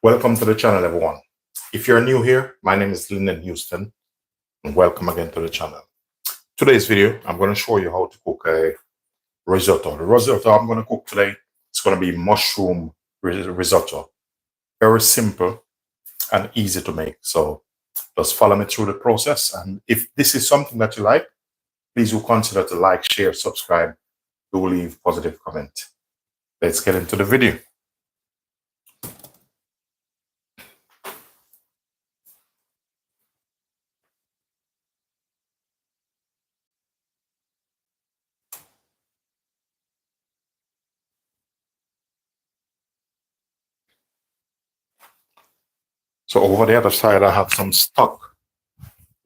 Welcome to the channel, everyone. If you're new here, my name is Linden Houston, and welcome again to the channel. Today's video, I'm going to show you how to cook a risotto. The risotto I'm going to cook today is going to be mushroom risotto. Very simple and easy to make. So just follow me through the process. And if this is something that you like, please do consider to like, share, subscribe, do leave positive comment. Let's get into the video. So over the other side, I have some stock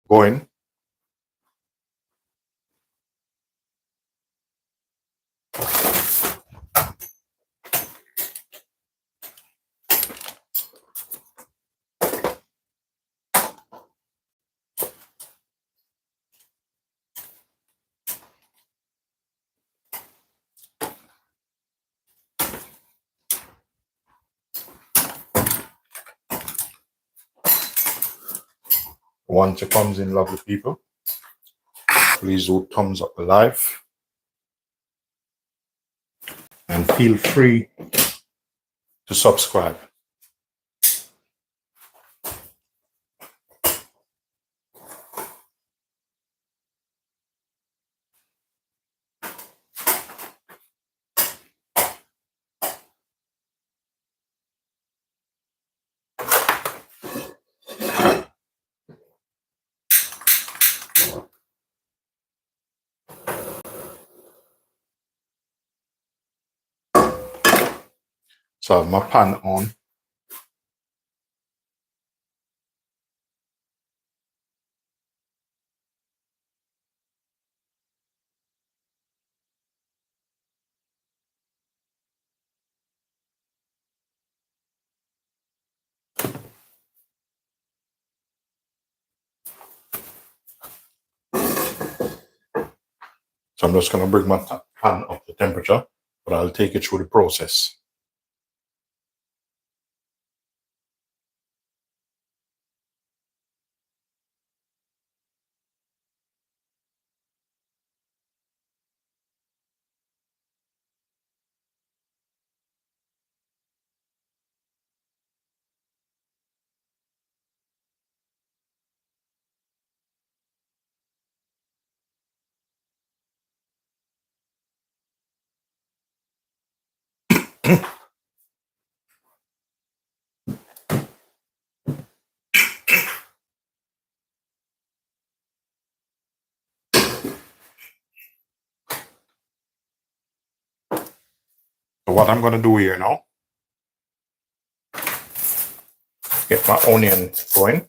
going. Once it comes in, lovely people, please do thumbs up the live and feel free to subscribe. So I have my pan on. So I'm just going to bring my pan up to temperature, but I'll take it through the process. So what I'm going to do here now, get my onion going.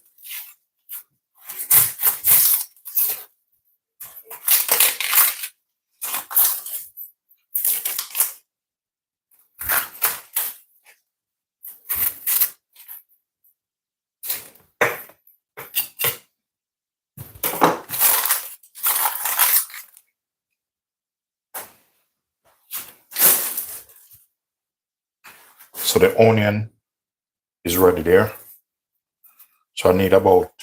So the onion is ready there. So I need about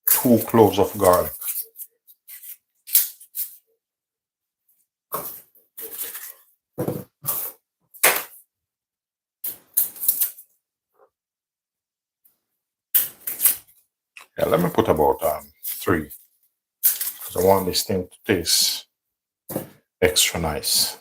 2 cloves of garlic. Yeah, let me put about 3, because I want this thing to taste extra nice.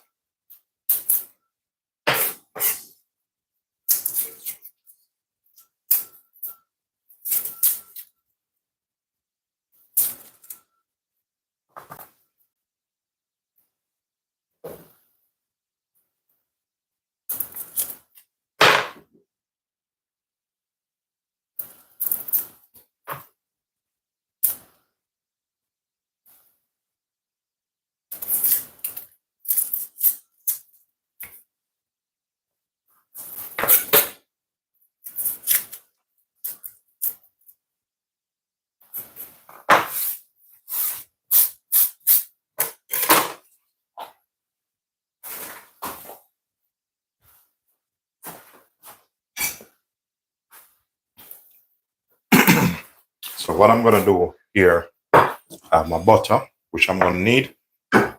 So what I'm going to do here, I have my butter, which I'm going to need. I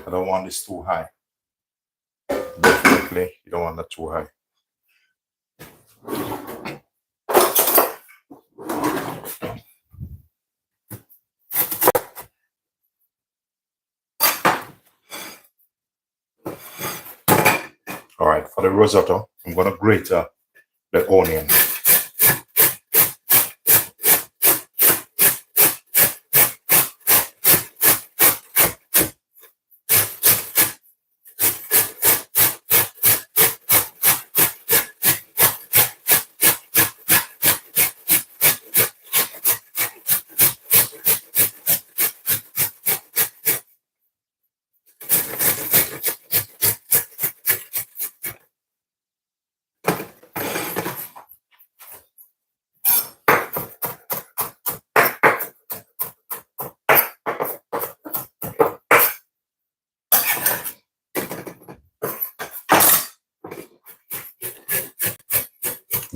don't want this too high. Definitely, you don't want that too high. All right, for the risotto, I'm going to grate the onion.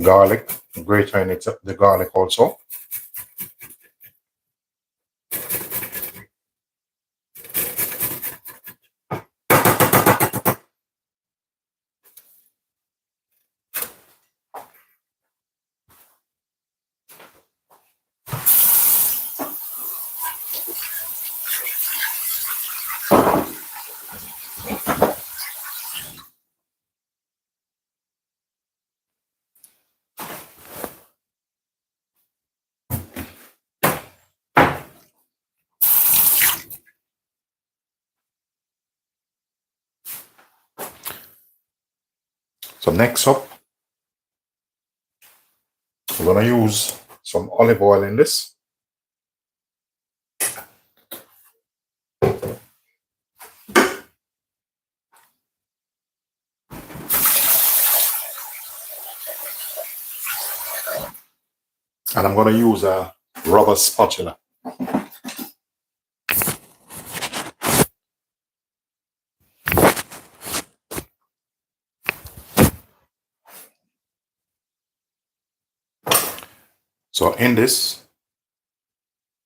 Garlic, grating it, the garlic also. So next up, we're going to use some olive oil in this. And I'm going to use a rubber spatula. So in this,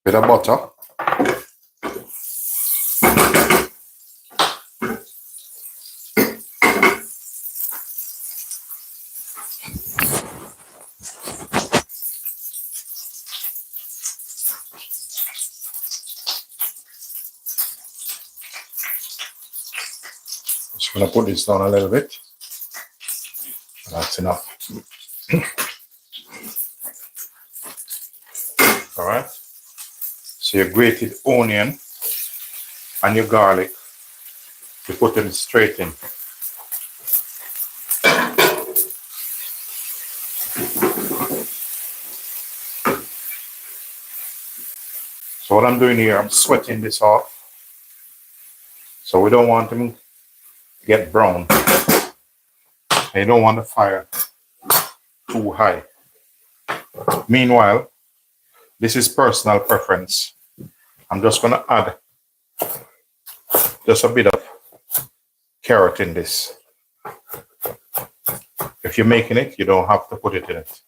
bit of butter. Just going to put this down a little bit. That's enough. All right. So your grated onion and your garlic, you put them straight in. So what I'm doing here, I'm sweating this off. So we don't want them to get brown. And you don't want the fire too high. Meanwhile, this is personal preference. I'm just going to add just a bit of carrot in this. If you're making it, you don't have to put it in it.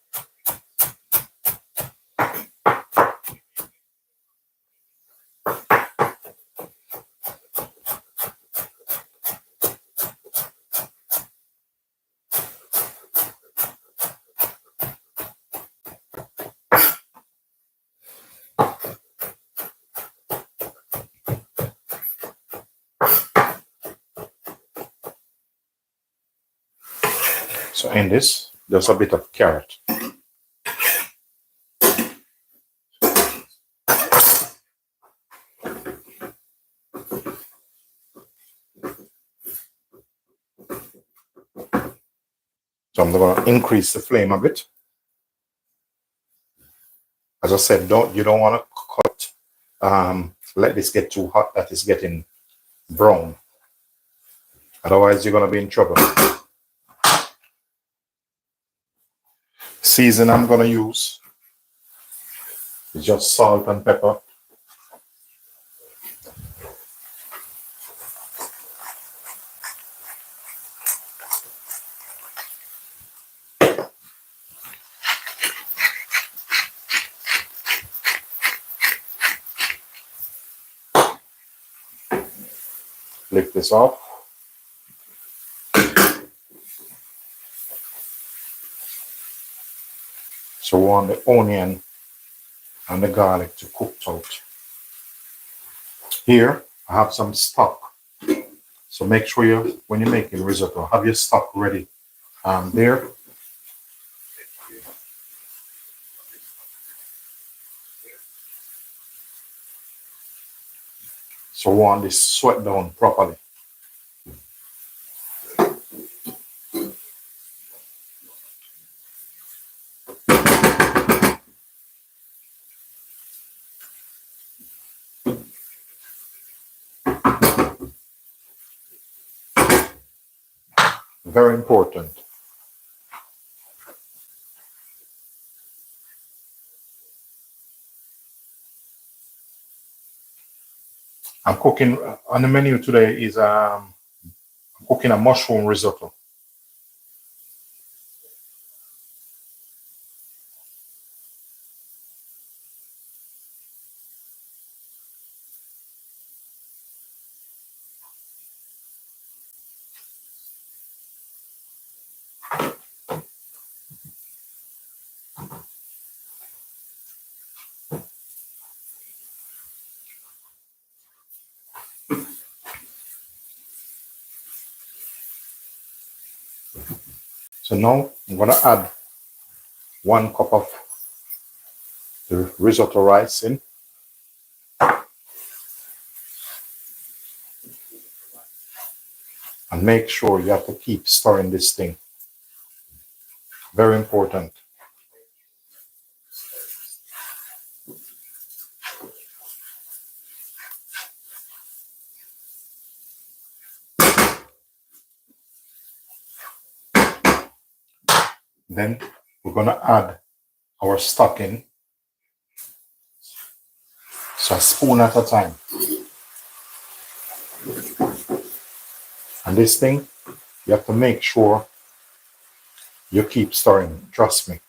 So in this, there's a bit of carrot. So I'm going to increase the flame a bit. As I said, you don't want to cut, let this get too hot that it's getting brown. Otherwise, you're going to be in trouble. Season I'm going to use is just salt and pepper. lift this off. So we want the onion and the garlic to cook out. Here, I have some stock. So make sure you, when you're making risotto, have your stock ready. There. So we want this sweat down properly. Very important. I'm cooking on the menu today is I'm cooking a mushroom risotto. So now I'm gonna add 1 cup of the risotto rice in. And make sure you have to keep stirring this thing. Very important. Then we're gonna add our stock in. So a spoon at a time. And this thing, you have to make sure you keep stirring. Trust me.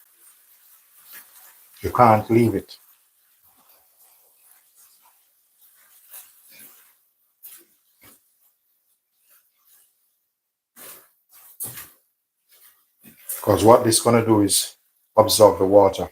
You can't leave it. Because what this is gonna do is absorb the water.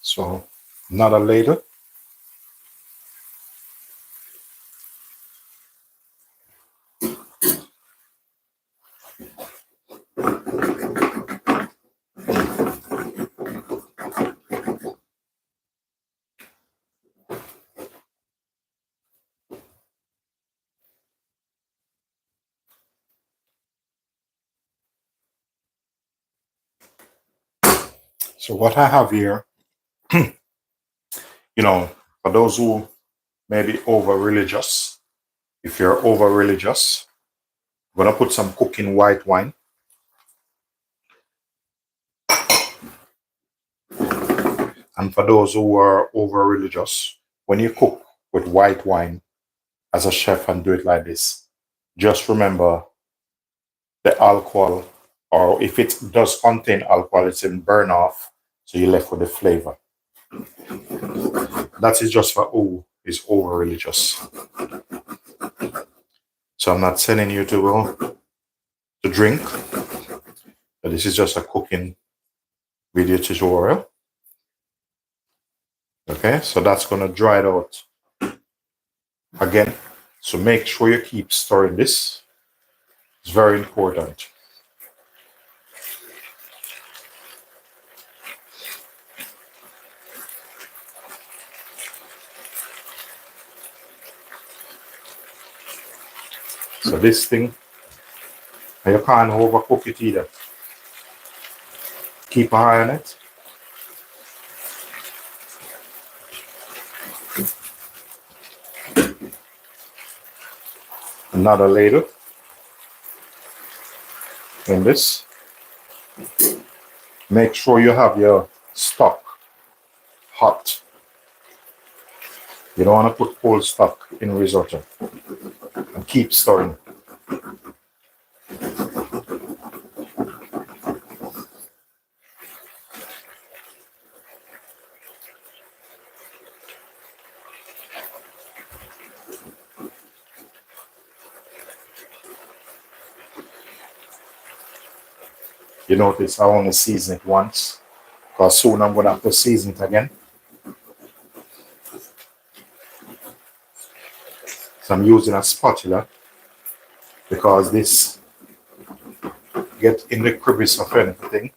So another ladle. So what I have here, for those who may be over religious, if you're over religious, I'm gonna put some cooking white wine. And for those who are over religious, when you cook with white wine as a chef and do it like this, just remember the alcohol, or if it does contain alcohol, it's in burn off, so you're left with the flavor. That is just for who is over religious. So I'm not sending you to drink, but this is just a cooking video tutorial. Okay, so that's gonna dry it out again. So make sure you keep stirring this. It's very important. So this thing, and you can't overcook it either. Keep an eye on it. Another ladle in this. Make sure you have your stock hot. You don't want to put cold stock in risotto and keep stirring. You notice I only season it once, because soon I'm going to have to season it again. So I'm using a spatula because this gets in the crevice of anything.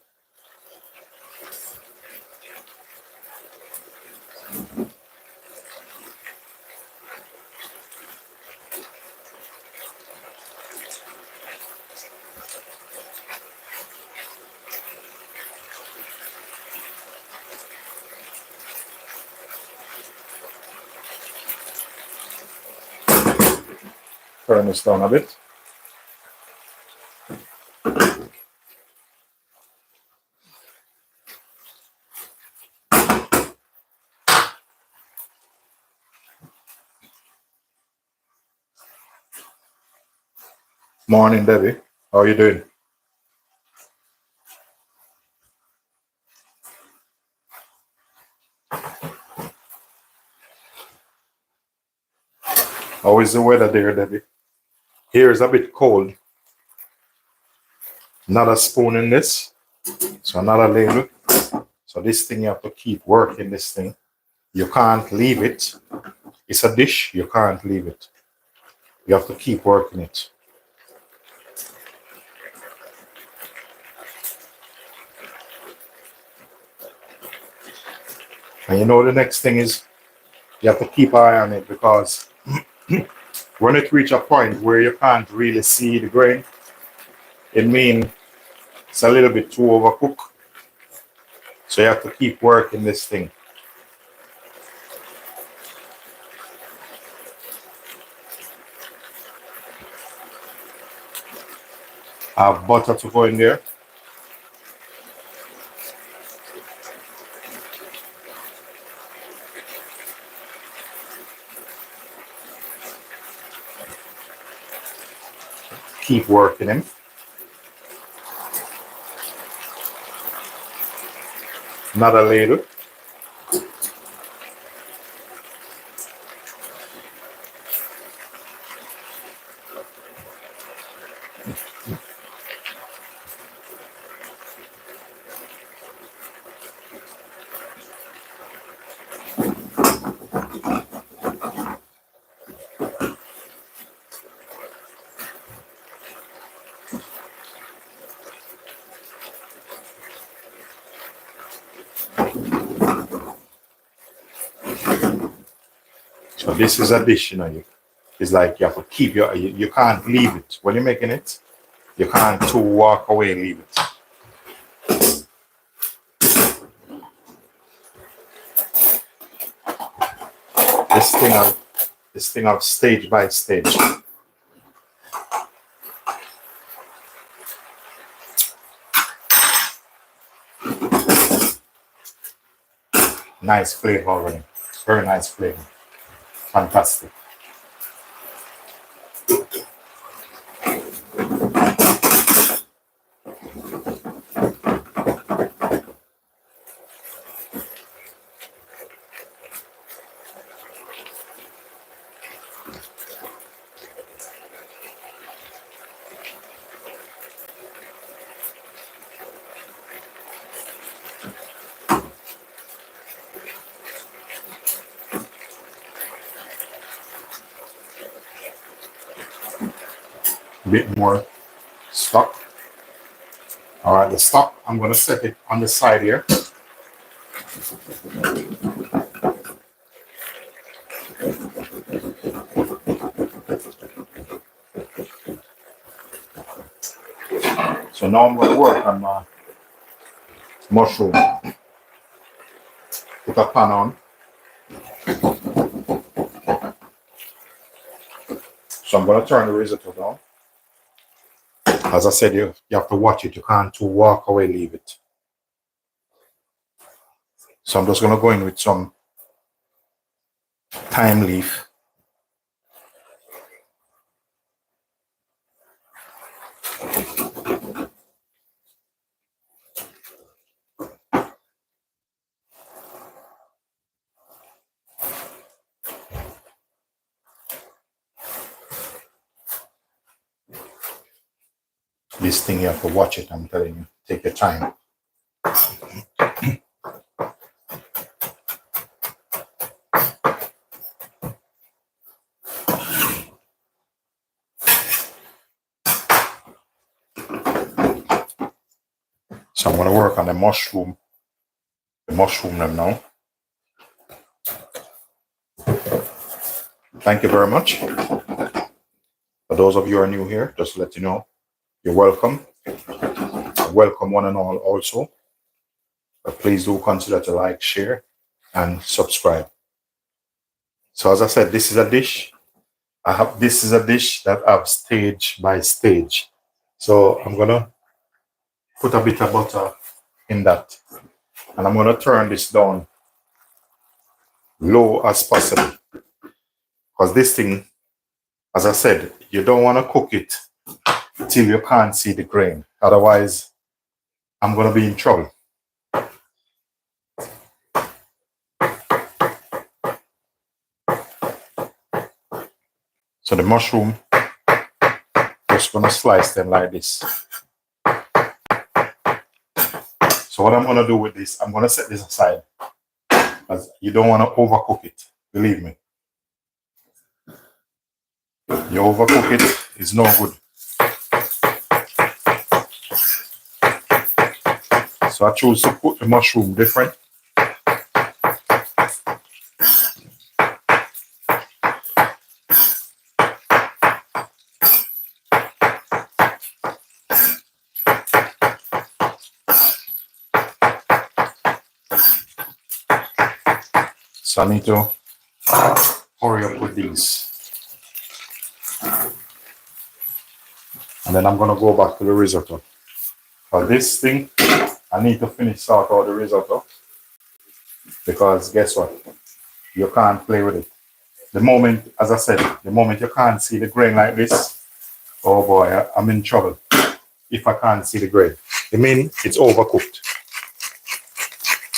Turn this down a bit. Morning, Debbie. How are you doing? How is the weather there, Debbie? Here is a bit cold. Another spoon in this. So another ladle. So this thing you have to keep working this thing. You can't leave it. It's a dish. You can't leave it. You have to keep working it. And you know the next thing is you have to keep an eye on it, because when it reaches a point where you can't really see the grain, it means it's a little bit too overcooked. So you have to keep working this thing. I have butter to go in there. Keep working him. Another ladle. So this is a dish, you know. It's like you have to keep you can't leave it. When you're making it, you can't too walk away and leave it. This thing of stage by stage. Nice flavor already. Very nice flavor. Fantastic. A bit more stock. All right, the stock, I'm going to set it on the side here. So now I'm going to work on my mushroom. Put a pan on. So I'm going to turn the risotto down. As I said, you have to watch it. You can't too walk away, leave it. So I'm just going to go in with some thyme leaf. This thing, you have to watch it, I'm telling you. Take your time. So I'm going to work on the mushroom them now. Thank you very much. For those of you who are new here, just to let you know, you're welcome. Welcome one and all also. But please do consider to like, share, and subscribe. So as I said, this is a dish. This is a dish that I've stage by stage. So I'm gonna put a bit of butter in that. And I'm gonna turn this down low as possible. Because this thing, as I said, you don't want to cook it till you can't see the grain. Otherwise, I'm going to be in trouble. So the mushroom, just going to slice them like this. So what I'm going to do with this, I'm going to set this aside. Because you don't want to overcook it. Believe me. You overcook it, it's no good. So I choose to put the mushroom different. So I need to hurry up with these. And then I'm going to go back to the risotto. For this thing, I need to finish sort out the risotto. Because guess what? You can't play with it. The moment, as I said, the moment you can't see the grain like this, oh boy, I'm in trouble. If I can't see the grain. I mean, it's overcooked.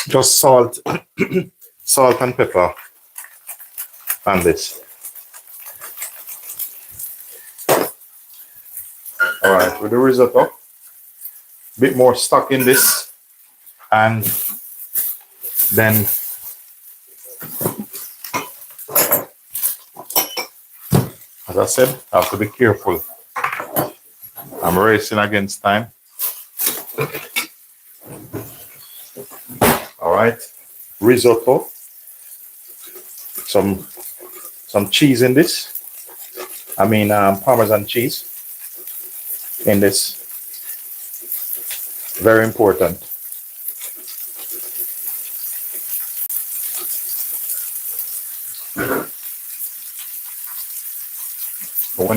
Just salt, salt and pepper on this. All right, with the risotto, a bit more stock in this, and then as I said, I have to be careful. I'm racing against time. All right, risotto, some cheese in this. I mean Parmesan cheese in this. Very important. But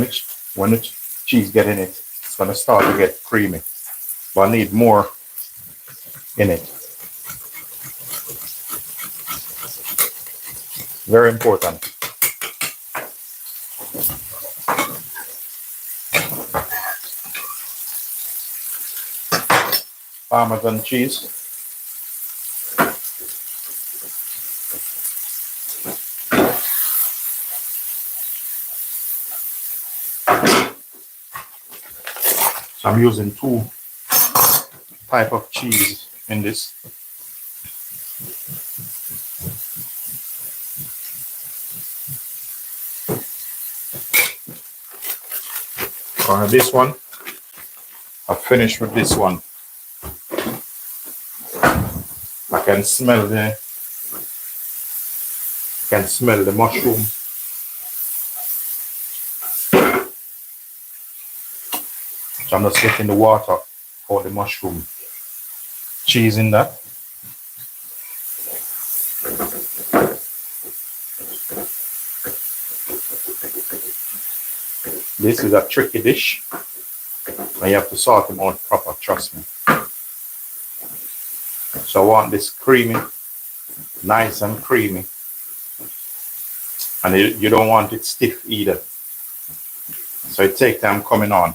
when the cheese get in it, it's gonna start to get creamy. But I need more in it. Very important. Parmesan cheese. So I'm using two type of cheese in this. This one, I finished with this one. I can smell the mushroom. So I'm just getting the water for the mushroom cheese in that. This is a tricky dish, and you have to sort them out proper, trust me. So I want this creamy, nice and creamy. And you don't want it stiff either. So it takes time coming on.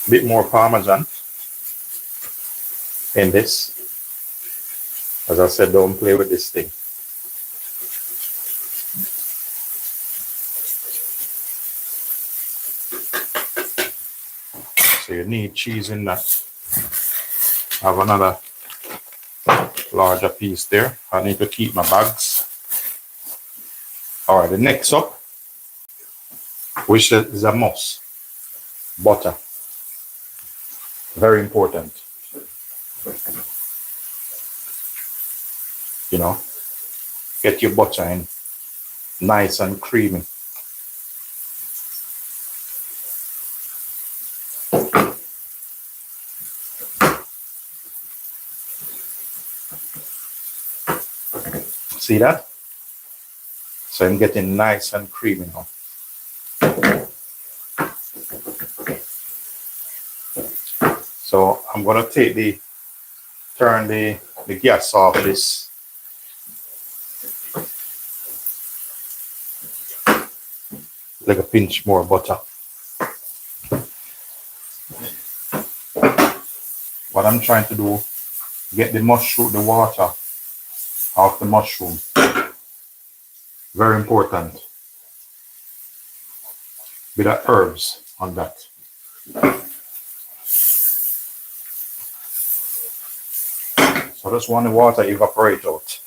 A bit more Parmesan in this. As I said, don't play with this thing. So you need cheese in that. I have another larger piece there. I need to keep my bags. All right, the next up, which is a must, butter. Very important. You know, get your butter in nice and creamy. See that? So I'm getting nice and creamy now. So I'm gonna turn the gas off this. Like a pinch more butter. What I'm trying to do, get the mushroom, the water off the mushroom. Very important. Bit of herbs on that. So just want the water evaporate out.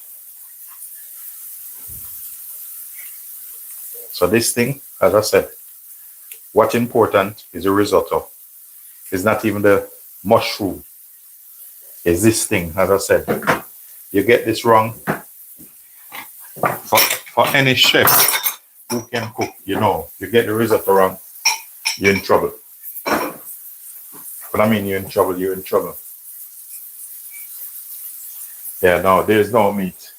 So this thing, as I said, what's important is the risotto. It's not even the mushroom. It's this thing, as I said. You get this wrong, for any chef who can cook, you know, you get the risotto wrong, you're in trouble. But I mean, you're in trouble. Yeah, no, there's no meat.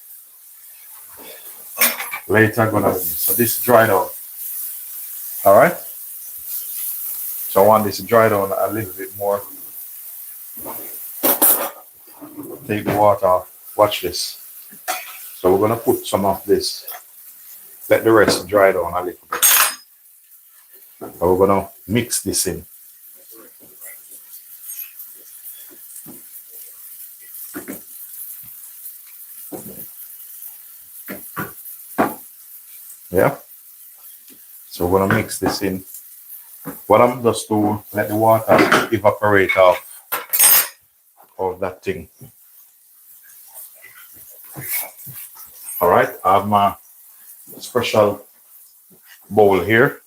Later gonna be. So this dried out. All right. So I want this dried out a little bit more. Take the water off. Watch this. So we're gonna put some of this. Let the rest dry down a little bit. And we're gonna mix this in. Yeah. So we're gonna mix this in. What I'm just to let the water evaporate off of that thing. All right. I have my special bowl here.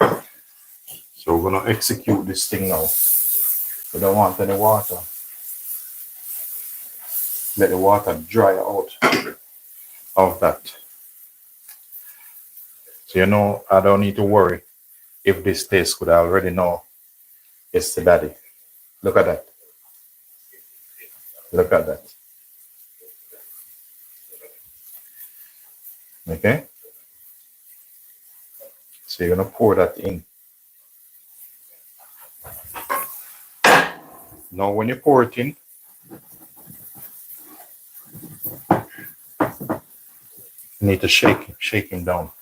So we're gonna execute this thing now. We don't want any water. Let the water dry out of that. So you know, I don't need to worry if this tastes good. I already know it's the daddy. Look at that. Look at that. Okay. So you're gonna pour that in. Now when you pour it in, you need to shake him down.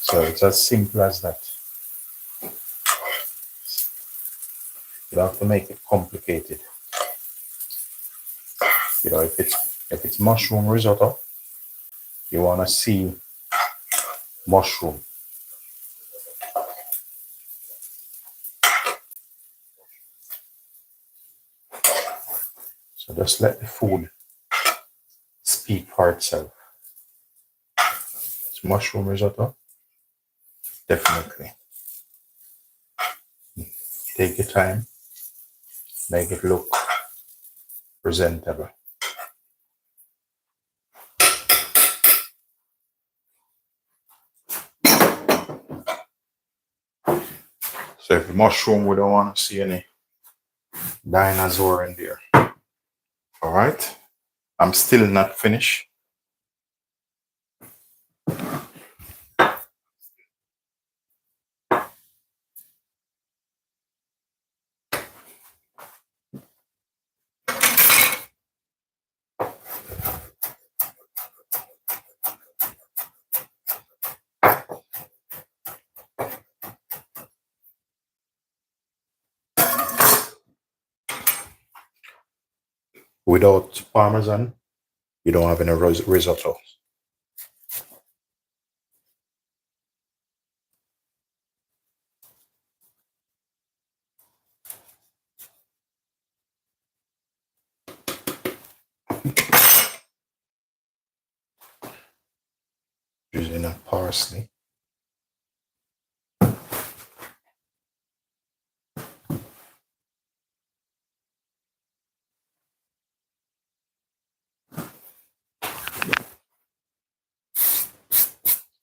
So it's as simple as that. You don't have to make it complicated. You know, if it's mushroom risotto, you wanna see mushroom. So just let the food speak for itself. It's mushroom risotto. Definitely. Take your time. Make it look presentable. So if the mushroom, we don't want to see any dinosaur in there. All right. I'm still not finished. Without Parmesan, you don't have any risotto. Using a parsley.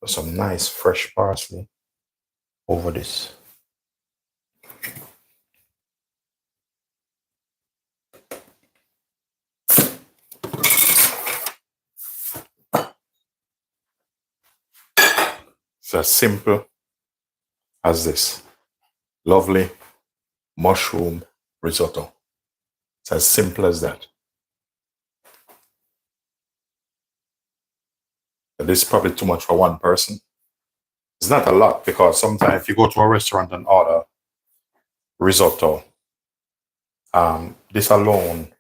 Some nice fresh parsley over this. It's as simple as this. Lovely mushroom risotto. It's as simple as that. But this is probably too much for one person. It's not a lot because sometimes if you go to a restaurant and order risotto, this alone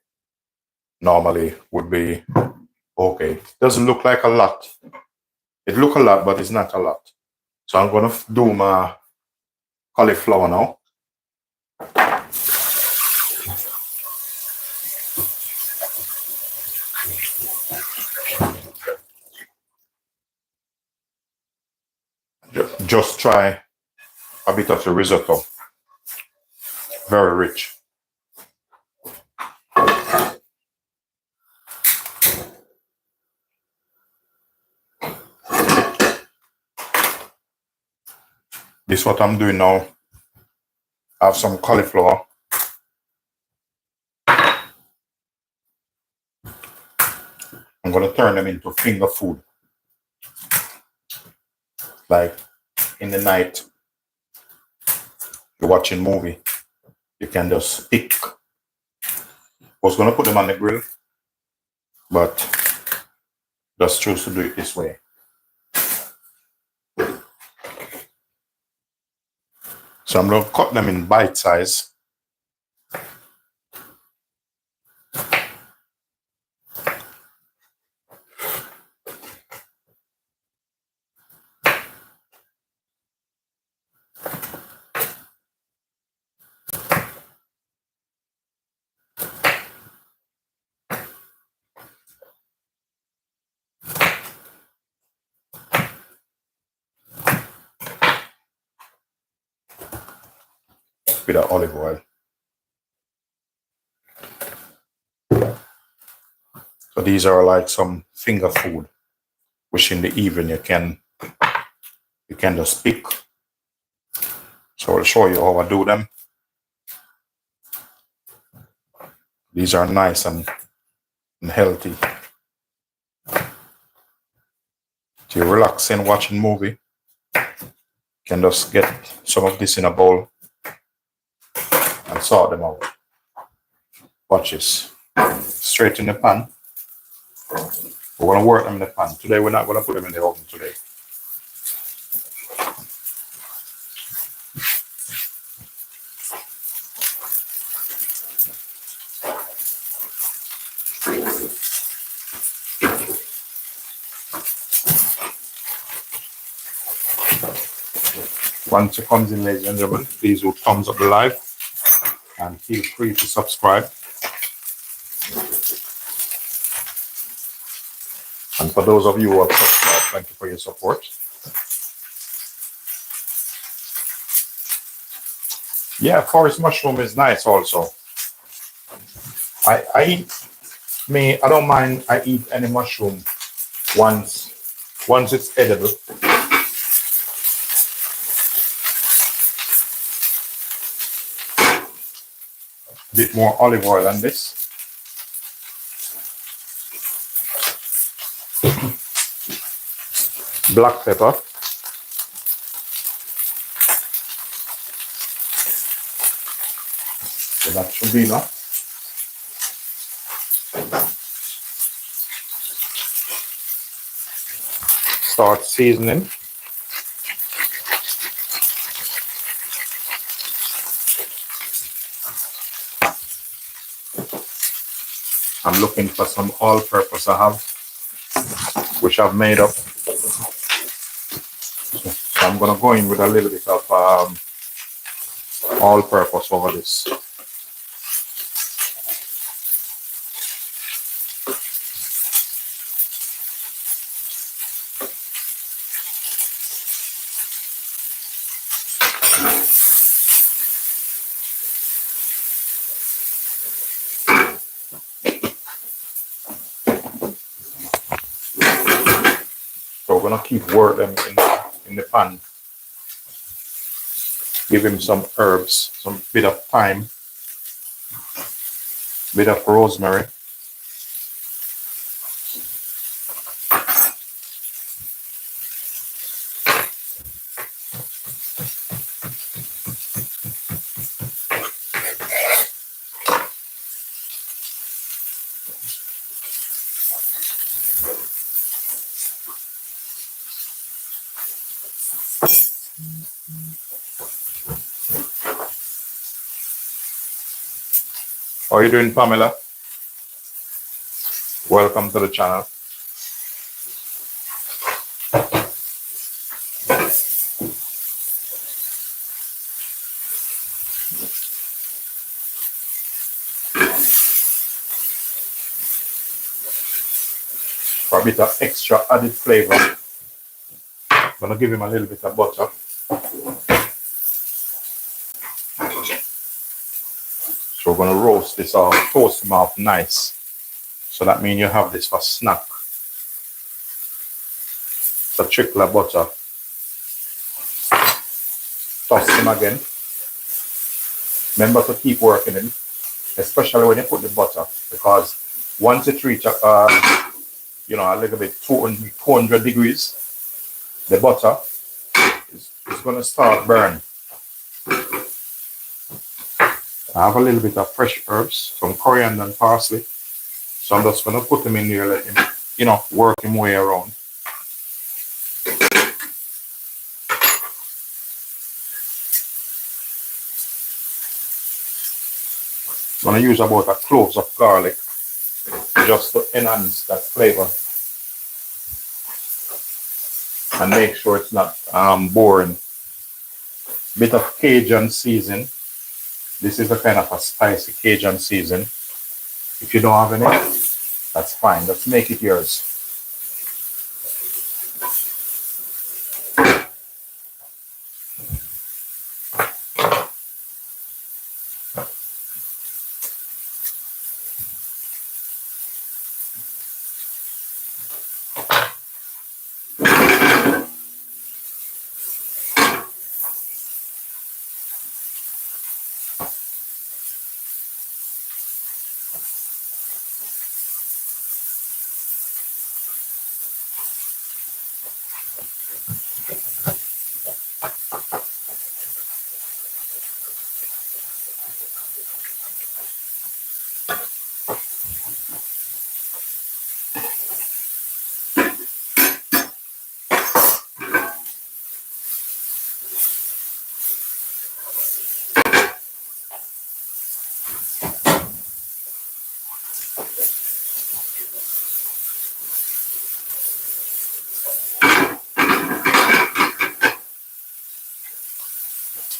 normally would be okay. It doesn't look like a lot. It looks a lot, but it's not a lot. So I'm going to do my cauliflower now. Just try a bit of the risotto. Very rich. This is what I'm doing now. I have some cauliflower. I'm going to turn them into finger food. Like in the night, you're watching a movie, you can just pick. I was going to put them on the grill, but just choose to do it this way. So I'm going to cut them in bite size. With the olive oil. So these are like some finger food, which in the evening you can just pick. So I'll show you how I do them. These are nice and healthy. So you're relaxing, watching movie, you can just get some of this in a bowl and sort them out. Watch this. Straight in the pan. We're going to work them in the pan. Today we're not going to put them in the oven today. Once it comes in, ladies and gentlemen, please do thumbs up the live and feel free to subscribe. And for those of you who have subscribed, thank you for your support. Yeah, forest mushroom is nice also. I don't mind. I eat any mushroom once it's edible. A bit more olive oil on this. Black pepper. So that should be enough. Start seasoning. I'm looking for some all-purpose I have, which I've made up. So I'm gonna go in with a little bit of all-purpose over this. So we're gonna keep working in the pan. Give him some herbs, some bit of thyme, bit of rosemary. How are you doing, Pamela? Welcome to the channel. For a bit of extra added flavor, I'm gonna give him a little bit of butter. So we're gonna roast this off, toast them off nice. So that means you have this for snack. So trickle of butter. Toss them again. Remember to keep working it, especially when you put the butter, because once it reaches a little bit 200 degrees, the butter is gonna start burn. I have a little bit of fresh herbs, some coriander and parsley. So I'm just gonna put them in here, let him, work him way around. I'm gonna use about a cloves of garlic just to enhance that flavor and make sure it's not boring. Bit of Cajun season. This is a kind of a spicy Cajun season. If you don't have any, that's fine. Let's make it yours.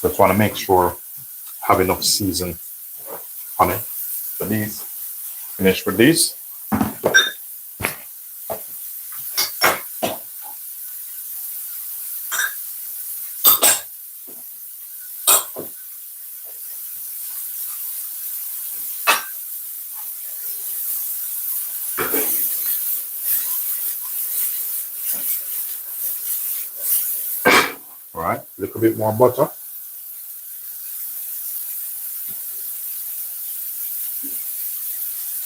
Just want to make sure I have enough season on it. So these, finish with these. All right, a little bit more butter.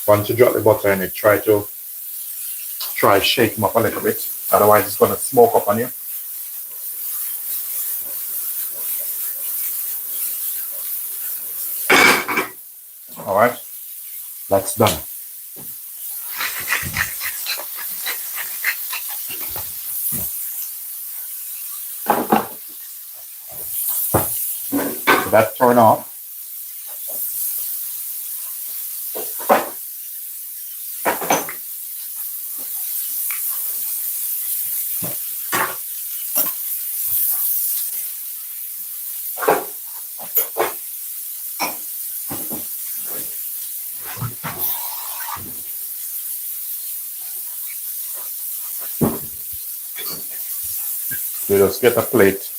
Once you drop the butter in it, try shake them up a little bit. Otherwise, it's gonna smoke up on you. All right, that's done. So that turn off. You just get a plate.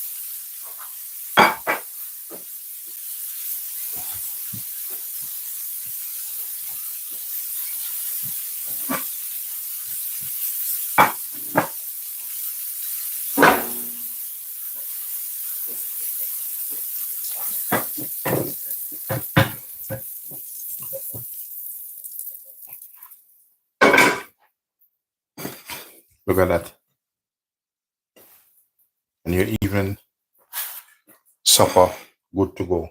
Look at that. And your evening supper good to go.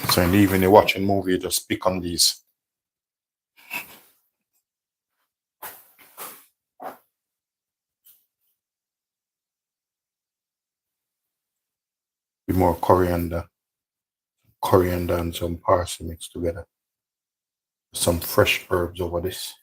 So in the evening you're watching movie, you just pick on these. With more coriander and some parsley mixed together. Some fresh herbs over this.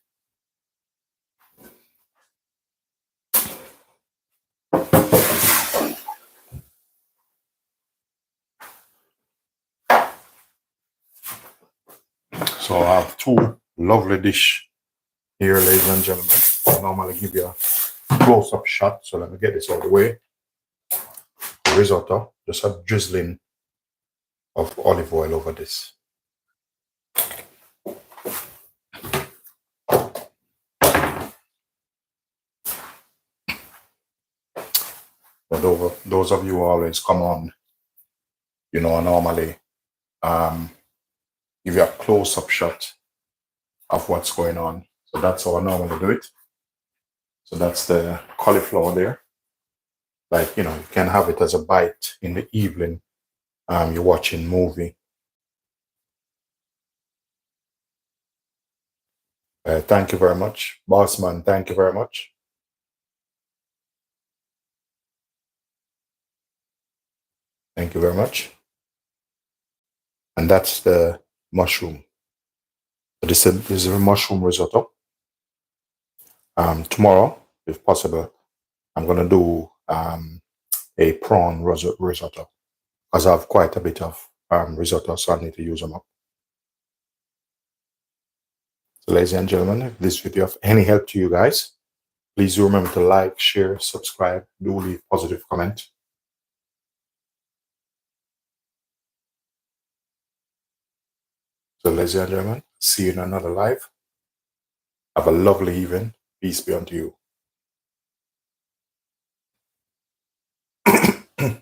So I have two lovely dish here, ladies and gentlemen. I normally give you a close-up shot, so let me get this out of the way. Risotto, just a drizzling of olive oil over this. But those of you who always come on, you know, I normally give you a close-up shot of what's going on. So that's how I normally do it. So that's the cauliflower there. Like, you know, you can have it as a bite in the evening. You're watching movie. Thank you very much. Bossman, thank you very much. Thank you very much. And that's the mushroom. This is a mushroom risotto. Tomorrow, if possible, I'm going to do a prawn risotto because I have quite a bit of risotto, so I need to use them up. So ladies and gentlemen, if this video of any help to you guys, please do remember to like, share, subscribe, do leave positive comment. So ladies and gentlemen, see you in another live. Have a lovely evening. Peace be unto you.